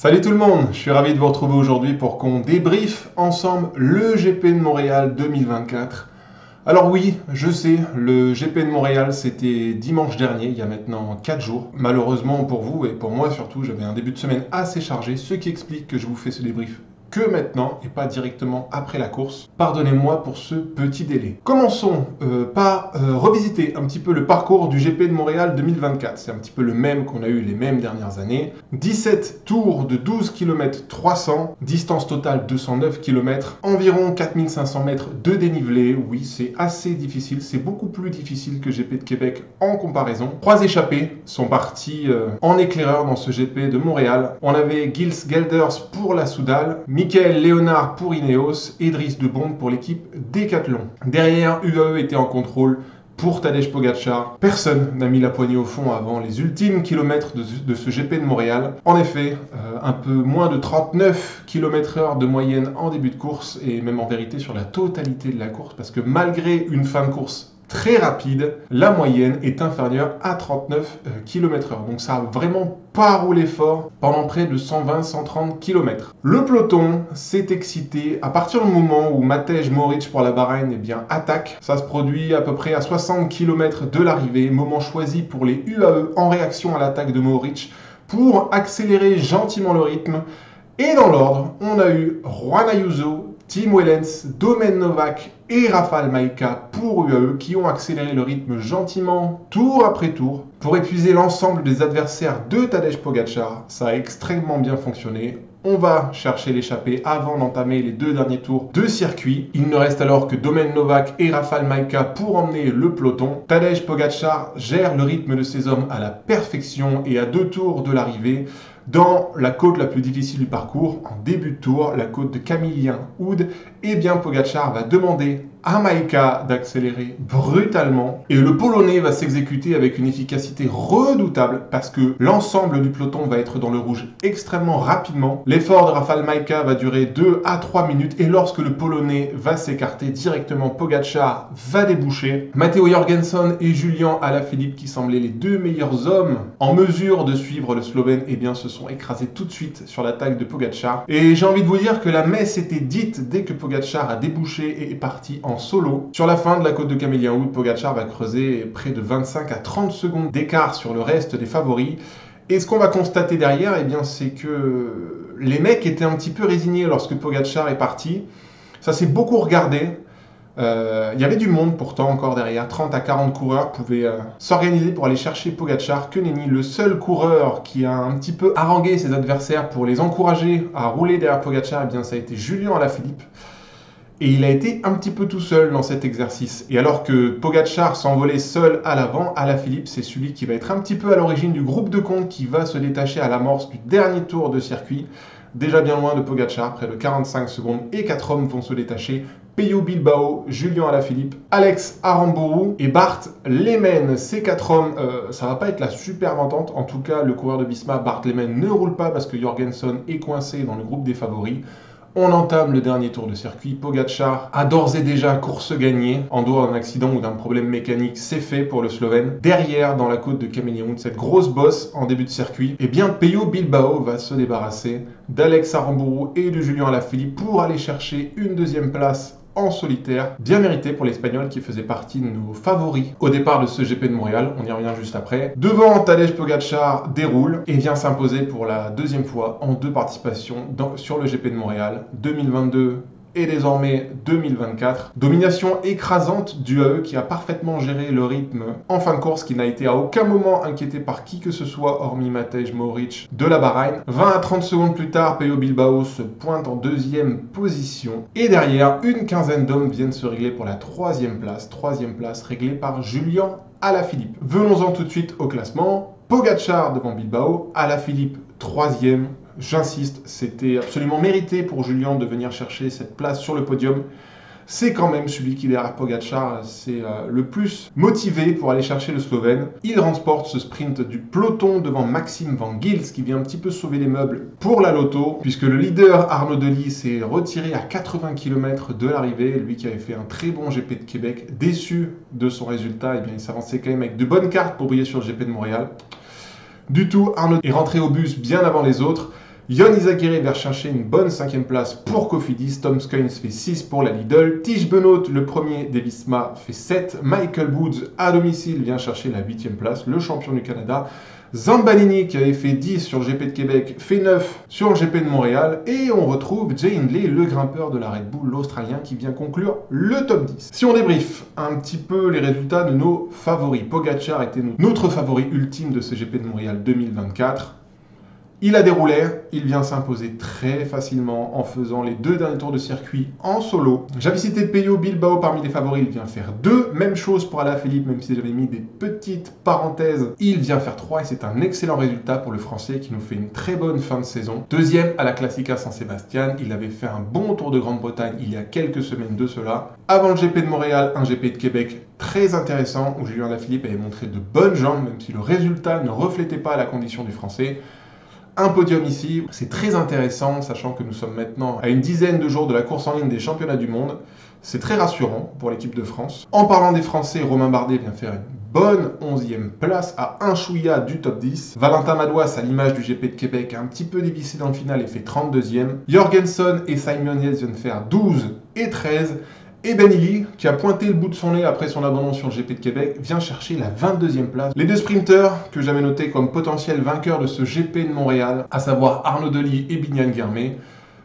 Salut tout le monde, je suis ravi de vous retrouver aujourd'hui pour qu'on débriefe ensemble le GP de Montréal 2024. Alors oui, je sais, le GP de Montréal c'était dimanche dernier, il y a maintenant 4 jours. Malheureusement pour vous et pour moi surtout, j'avais un début de semaine assez chargé, ce qui explique que je vous fais ce débrief que maintenant et pas directement après la course. Pardonnez-moi pour ce petit délai. Commençons par revisiter un petit peu le parcours du GP de Montréal 2024. C'est un petit peu le même qu'on a eu les mêmes dernières années. 17 tours de 12 km 300, distance totale 209 km, environ 4500 mètres de dénivelé. Oui, c'est assez difficile, c'est beaucoup plus difficile que GP de Québec en comparaison. 3 échappés sont partis en éclaireur dans ce GP de Montréal. On avait Gils Gelders pour la Soudal, Michael Léonard pour Ineos et Driss de Bond pour l'équipe Decathlon. Derrière, UAE était en contrôle pour Tadej Pogačar. Personne n'a mis la poignée au fond avant les ultimes kilomètres de ce GP de Montréal. En effet, un peu moins de 39 km/h de moyenne en début de course et même en vérité sur la totalité de la course parce que malgré une fin de course très rapide, la moyenne est inférieure à 39 km/h. Donc ça a vraiment pas roulé fort pendant près de 120-130 km. Le peloton s'est excité à partir du moment où Matej Mohoric pour la Bahreïn attaque. Ça se produit à peu près à 60 km de l'arrivée, moment choisi pour les UAE en réaction à l'attaque de Mohoric pour accélérer gentiment le rythme. Et dans l'ordre, on a eu Juan Ayuso, Tim Wellens, Domen Novak et Rafał Majka pour UAE qui ont accéléré le rythme gentiment tour après tour pour épuiser l'ensemble des adversaires de Tadej Pogačar. Ça a extrêmement bien fonctionné. On va chercher l'échappée avant d'entamer les 2 derniers tours de circuit. Il ne reste alors que Domen Novak et Rafał Majka pour emmener le peloton. Tadej Pogačar gère le rythme de ses hommes à la perfection et à 2 tours de l'arrivée. Dans la côte la plus difficile du parcours, en début de tour, la côte de Camillien Oud, Pogačar va demander à Majka d'accélérer brutalement et le Polonais va s'exécuter avec une efficacité redoutable parce que l'ensemble du peloton va être dans le rouge extrêmement rapidement. L'effort de Rafał Majka va durer 2 à 3 minutes et lorsque le Polonais va s'écarter directement, Pogačar va déboucher. Matteo Jorgensen et Julian Alaphilippe, qui semblaient les 2 meilleurs hommes en mesure de suivre le Slovène, se sont écrasés tout de suite sur l'attaque de Pogačar. Et j'ai envie de vous dire que la messe était dite dès que Pogačar a débouché et est parti en solo. Sur la fin de la côte de Camillien Oud, Pogačar va creuser près de 25 à 30 secondes d'écart sur le reste des favoris. Et ce qu'on va constater derrière, c'est que les mecs étaient un petit peu résignés lorsque Pogačar est parti. Ça s'est beaucoup regardé. Il y avait du monde pourtant encore derrière, 30 à 40 coureurs pouvaient s'organiser pour aller chercher Pogačar. Que nenni, le seul coureur qui a un petit peu harangué ses adversaires pour les encourager à rouler derrière Pogačar, ça a été Julian Alaphilippe. Et il a été un petit peu tout seul dans cet exercice. Et alors que Pogačar s'envolait seul à l'avant, Alaphilippe, c'est celui qui va être un petit peu à l'origine du groupe de compte qui va se détacher à l'amorce du dernier tour de circuit. Déjà bien loin de Pogačar, près de 45 secondes, et 4 hommes vont se détacher. Pello Bilbao, Julian Alaphilippe, Alex Aramburu et Bart Lehman. Ces 4 hommes, ça va pas être la super entente. En tout cas, le coureur de Visma, Bart Lehman, ne roule pas parce que Jorgensen est coincé dans le groupe des favoris. On entame le dernier tour de circuit. Pogačar a d'ores et déjà course gagnée. En dehors d'un accident ou d'un problème mécanique, c'est fait pour le Slovène. Derrière, dans la côte de Camillien Oud, cette grosse bosse en début de circuit, Pello Bilbao va se débarrasser d'Alex Aramburu et de Julian Alaphilippe pour aller chercher une 2e place en solitaire, bien mérité pour l'Espagnol qui faisait partie de nos favoris au départ de ce GP de Montréal, on y revient juste après. Devant, Tadej Pogačar déroule et vient s'imposer pour la 2e fois en 2 participations sur le GP de Montréal 2022 et désormais 2024. Domination écrasante du UAE qui a parfaitement géré le rythme en fin de course, qui n'a été à aucun moment inquiété par qui que ce soit hormis Matej Mohoric de la Bahreïn. 20 à 30 secondes plus tard, Pello Bilbao se pointe en 2e position et derrière, une quinzaine d'hommes viennent se régler pour la 3e place. 3e place réglée par Julian Alaphilippe. Venons-en tout de suite au classement. Pogačar devant Bilbao, Alaphilippe 3e. J'insiste, c'était absolument mérité pour Julian de venir chercher cette place sur le podium. C'est quand même celui qui, derrière Pogačar, c'est le plus motivé pour aller chercher le Slovène. Il remporte ce sprint du peloton devant Maxime Van Gils qui vient un petit peu sauver les meubles pour la Lotto, puisque le leader Arnaud Delis s'est retiré à 80 km de l'arrivée. Lui qui avait fait un très bon GP de Québec, déçu de son résultat, il s'avançait quand même avec de bonnes cartes pour briller sur le GP de Montréal. Du tout, Arnaud est rentré au bus bien avant les autres. Yon Izagirre vient chercher une bonne 5e place pour Cofidis. Tom Skynes fait 6 pour la Lidl. Tige Benoît, le premier des Visma, fait 7. Michael Woods, à domicile, vient chercher la 8e place, le champion du Canada. Zambanini, qui avait fait 10 sur le GP de Québec, fait 9 sur le GP de Montréal. Et on retrouve Jay Hindley, le grimpeur de la Red Bull, l'Australien, qui vient conclure le top 10. Si on débriefe un petit peu les résultats de nos favoris, Pogačar était notre favori ultime de ce GP de Montréal 2024. Il a déroulé, il vient s'imposer très facilement en faisant les 2 derniers tours de circuit en solo. J'avais cité Pello Bilbao parmi les favoris, il vient faire 2. Même chose pour Alaphilippe, même si j'avais mis des petites parenthèses, il vient faire 3 et c'est un excellent résultat pour le Français qui nous fait une très bonne fin de saison. Deuxième à la Classica San Sebastian, il avait fait un bon Tour de Grande-Bretagne il y a quelques semaines de cela. Avant le GP de Montréal, un GP de Québec très intéressant où Julien Alaphilippe avait montré de bonnes jambes, même si le résultat ne reflétait pas la condition du Français. Un podium ici, c'est très intéressant, sachant que nous sommes maintenant à une dizaine de jours de la course en ligne des championnats du monde. C'est très rassurant pour l'équipe de France. En parlant des Français, Romain Bardet vient faire une bonne 11e place à un chouïa du top 10. Valentin Madouas, à l'image du GP de Québec, a un petit peu dévissé dans le final et fait 32e. Jorgensen et Simon Yates viennent faire 12 et 13. Et Ben Illy, qui a pointé le bout de son nez après son abandon sur le GP de Québec, vient chercher la 22e place. Les 2 sprinteurs que j'avais notés comme potentiels vainqueurs de ce GP de Montréal, à savoir Arnaud Delis et Biniam Guermé.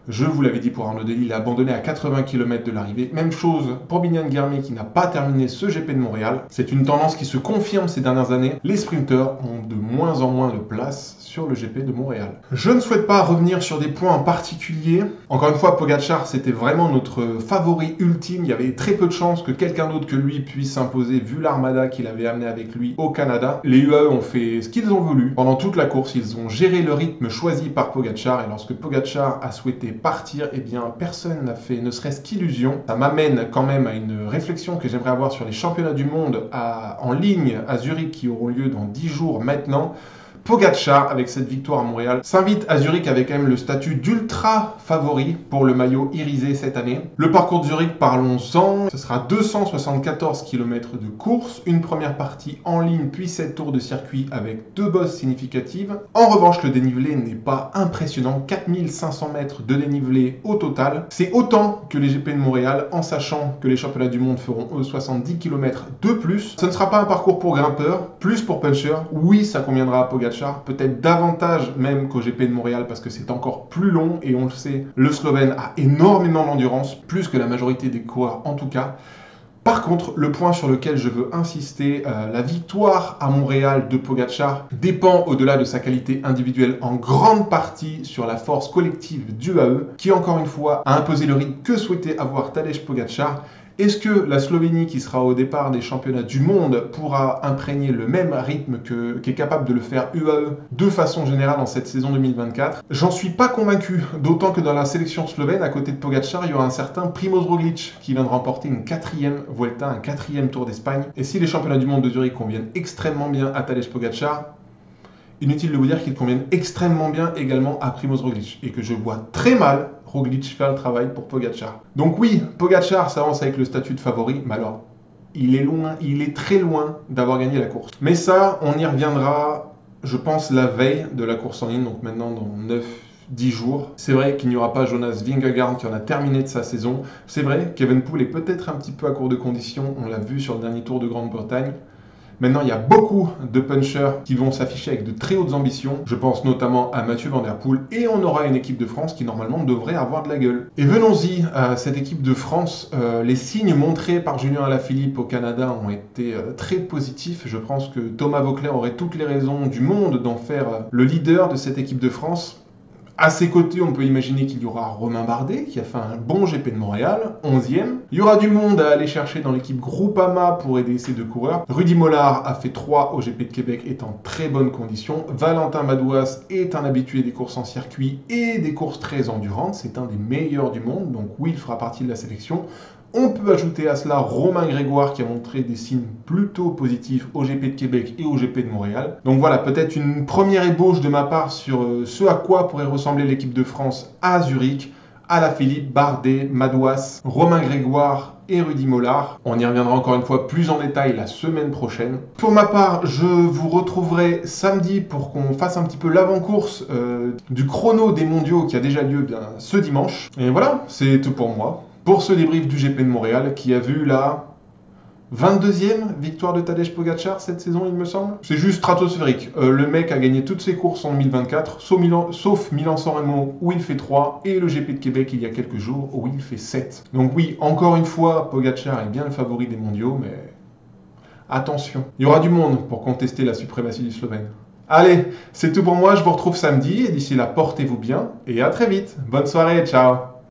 Je vous l'avais dit pour Arnaud Delis, il a abandonné à 80 km de l'arrivée. Même chose pour Biniam Guermé qui n'a pas terminé ce GP de Montréal. C'est une tendance qui se confirme ces dernières années. Les sprinteurs ont de moins en moins de place sur le GP de Montréal. Je ne souhaite pas revenir sur des points en particulier. Encore une fois, Pogačar, c'était vraiment notre favori ultime. Il y avait très peu de chances que quelqu'un d'autre que lui puisse s'imposer vu l'armada qu'il avait amené avec lui au Canada. Les UAE ont fait ce qu'ils ont voulu. Pendant toute la course, ils ont géré le rythme choisi par Pogačar. Et lorsque Pogačar a souhaité partir, eh bien personne n'a fait ne serait-ce qu'illusion. Ça m'amène quand même à une réflexion que j'aimerais avoir sur les championnats du monde en ligne à Zurich qui auront lieu dans 10 jours maintenant. Pogačar, avec cette victoire à Montréal, s'invite à Zurich avec quand même le statut d'ultra favori pour le maillot irisé cette année. Le parcours de Zurich, parlons-en, ce sera 274 km de course, une première partie en ligne puis 7 tours de circuit avec 2 bosses significatives. En revanche, le dénivelé n'est pas impressionnant, 4500 mètres de dénivelé au total. C'est autant que les GP de Montréal, en sachant que les championnats du monde feront eux 70 km de plus. Ce ne sera pas un parcours pour grimpeurs, plus pour punchers. Oui, ça conviendra à Pogačar, peut-être davantage même qu'au GP de Montréal parce que c'est encore plus long et on le sait, le Slovène a énormément d'endurance, plus que la majorité des coureurs en tout cas. Par contre, le point sur lequel je veux insister, la victoire à Montréal de Pogačar dépend au-delà de sa qualité individuelle en grande partie sur la force collective du UAE qui encore une fois a imposé le rythme que souhaitait avoir Tadej Pogačar. Est-ce que la Slovénie, qui sera au départ des championnats du monde, pourra imprégner le même rythme qu'est capable de le faire UAE de façon générale en cette saison 2024? J'en suis pas convaincu, d'autant que dans la sélection slovène, à côté de Pogačar, il y aura un certain Primož Roglič qui vient de remporter une 4e Vuelta, un 4e Tour d'Espagne. Et si les championnats du monde de Zurich conviennent extrêmement bien à Tadej Pogačar, inutile de vous dire qu'ils conviennent extrêmement bien également à Primož Roglič et que je vois très mal Roglič faire le travail pour Pogačar. Donc oui, Pogačar s'avance avec le statut de favori, mais alors il est très loin d'avoir gagné la course. Mais ça, on y reviendra, je pense, la veille de la course en ligne, donc maintenant dans 9-10 jours. C'est vrai qu'il n'y aura pas Jonas Vingegaard qui en a terminé de sa saison. C'est vrai, Kevin Poole est peut-être un petit peu à court de conditions, on l'a vu sur le dernier Tour de Grande-Bretagne. Maintenant, il y a beaucoup de punchers qui vont s'afficher avec de très hautes ambitions. Je pense notamment à Mathieu Van Der Poel. Et on aura une équipe de France qui, normalement, devrait avoir de la gueule. Et venons-y à cette équipe de France. Les signes montrés par Julien Alaphilippe au Canada ont été très positifs. Je pense que Thomas Voeckler aurait toutes les raisons du monde d'en faire le leader de cette équipe de France. À ses côtés, on peut imaginer qu'il y aura Romain Bardet, qui a fait un bon GP de Montréal, 11e. Il y aura du monde à aller chercher dans l'équipe Groupama pour aider ces 2 coureurs. Rudy Mollard a fait 3 au GP de Québec, est en très bonne condition. Valentin Madouas est un habitué des courses en circuit et des courses très endurantes. C'est un des meilleurs du monde, donc oui, il fera partie de la sélection. On peut ajouter à cela Romain Grégoire qui a montré des signes plutôt positifs au GP de Québec et au GP de Montréal. Donc voilà, peut-être une première ébauche de ma part sur ce à quoi pourrait ressembler l'équipe de France à Zurich. Alaphilippe, Bardet, Madouas, Romain Grégoire et Rudy Mollard. On y reviendra encore une fois plus en détail la semaine prochaine. Pour ma part, je vous retrouverai samedi pour qu'on fasse un petit peu l'avant-course du chrono des mondiaux qui a déjà lieu ce dimanche. Et voilà, c'est tout pour moi. Pour ce débrief du GP de Montréal qui a vu la 22e victoire de Tadej Pogačar cette saison, il me semble. C'est juste stratosphérique. Le mec a gagné toutes ses courses en 2024, sauf Milan-San Remo où il fait 3 et le GP de Québec il y a quelques jours où il fait 7. Donc oui, encore une fois, Pogačar est bien le favori des mondiaux, mais attention, il y aura du monde pour contester la suprématie du Slovène. Allez, c'est tout pour moi, je vous retrouve samedi et d'ici là, portez-vous bien et à très vite. Bonne soirée, ciao.